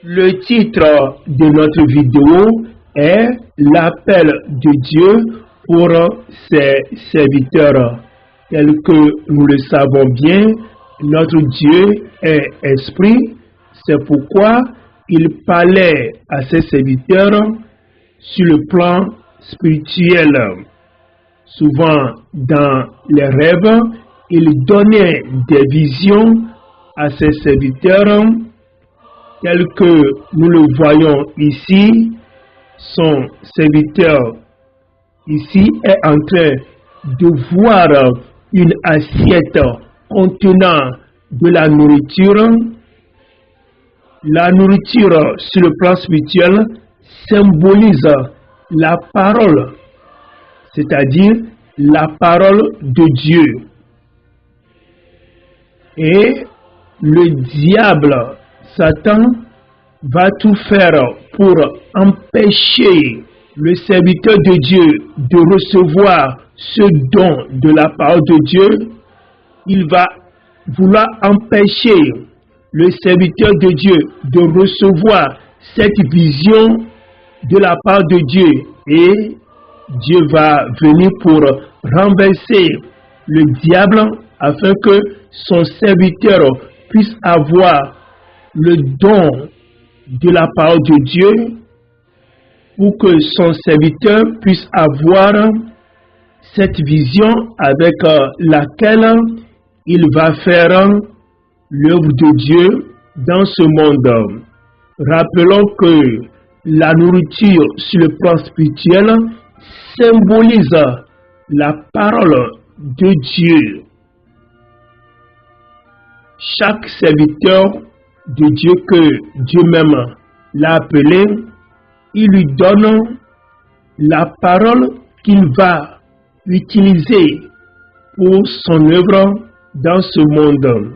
Le titre de notre vidéo est l'appel de Dieu pour ses serviteurs. Tel que nous le savons bien, notre Dieu est esprit. C'est pourquoi il parlait à ses serviteurs sur le plan spirituel. Souvent, dans les rêves, il donnait des visions à ses serviteurs, tels que nous le voyons ici. Son serviteur ici est en train de voir une assiette contenant de la nourriture. La nourriture sur le plan spirituel symbolise la parole, c'est-à-dire la parole de Dieu. Et le diable, Satan, va tout faire pour empêcher le serviteur de Dieu de recevoir ce don de la parole de Dieu. Il va vouloir empêcher le serviteur de Dieu de recevoir cette vision de la part de Dieu. Et Dieu va venir pour renverser le diable afin que son serviteur puisse avoir le don de la parole de Dieu, pour que son serviteur puisse avoir cette vision avec laquelle il va faire l'œuvre de Dieu dans ce monde. Rappelons que la nourriture sur le plan spirituel symbolise la parole de Dieu. Chaque serviteur de Dieu que Dieu même l'a appelé, il lui donne la parole qu'il va utiliser pour son œuvre dans ce monde.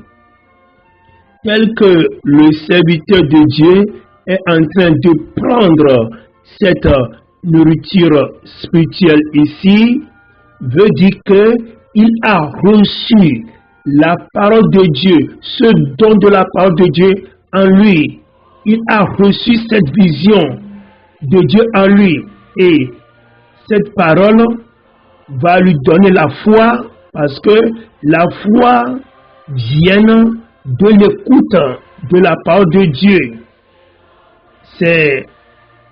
Tel que le serviteur de Dieu est en train de prendre cette nourriture spirituelle ici, veut dire qu'il a reçu la parole de Dieu, ce don de la parole de Dieu en lui. Il a reçu cette vision de Dieu en lui. Et cette parole va lui donner la foi, parce que la foi vient de l'écoute de la parole de Dieu. C'est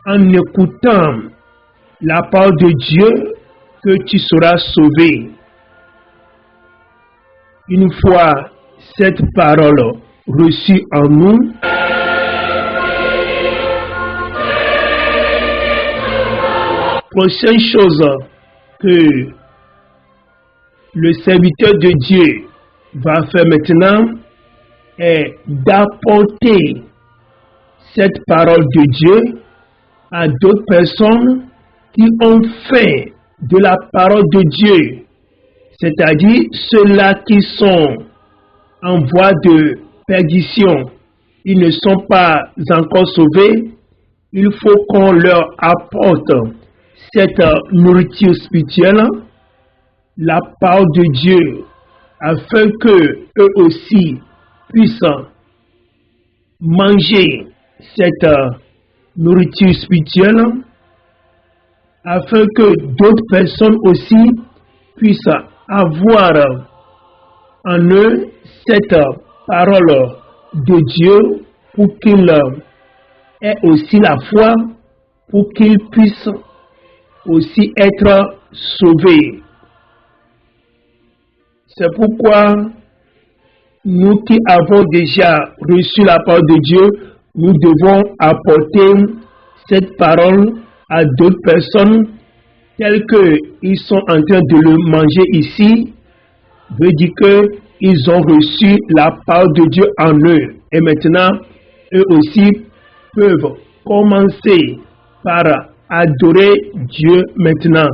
en écoutant la parole de Dieu que tu seras sauvé. Une fois cette parole reçue en nous, prochaine chose que le serviteur de Dieu va faire maintenant est d'apporter cette parole de Dieu à d'autres personnes qui ont faim de la parole de Dieu. C'est-à-dire ceux-là qui sont en voie de perdition, ils ne sont pas encore sauvés. Il faut qu'on leur apporte cette nourriture spirituelle, la parole de Dieu, afin que eux aussi puissent manger cette nourriture spirituelle, afin que d'autres personnes aussi puissent avoir en eux cette parole de Dieu, pour qu'ils aient aussi la foi, pour qu'ils puissent aussi être sauvés. C'est pourquoi nous qui avons déjà reçu la parole de Dieu, nous devons apporter cette parole à d'autres personnes, tels qu'ils sont en train de le manger ici, veut dire qu'ils ont reçu la parole de Dieu en eux. Et maintenant, eux aussi peuvent commencer par adorer Dieu maintenant.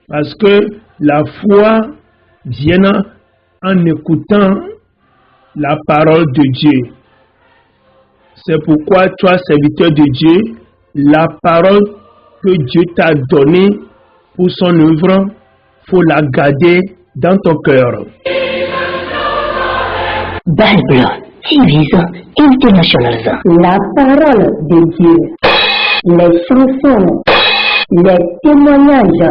Parce que la foi vient en écoutant la parole de Dieu. C'est pourquoi toi, serviteur de Dieu, la parole que Dieu t'a donnée pour son œuvre, faut la garder dans ton cœur. Bible TV's International. La parole de Dieu, les chansons, les témoignages,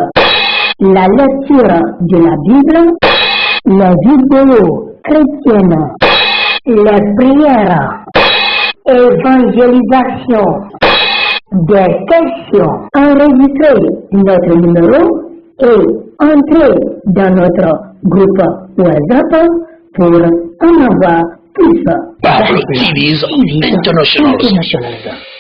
la lecture de la Bible, les vidéos chrétiennes, les prières, évangélisation, des questions. Enregistrez notre numéro et entrez dans notre groupe WhatsApp pour en avoir plus. Bible TV's International.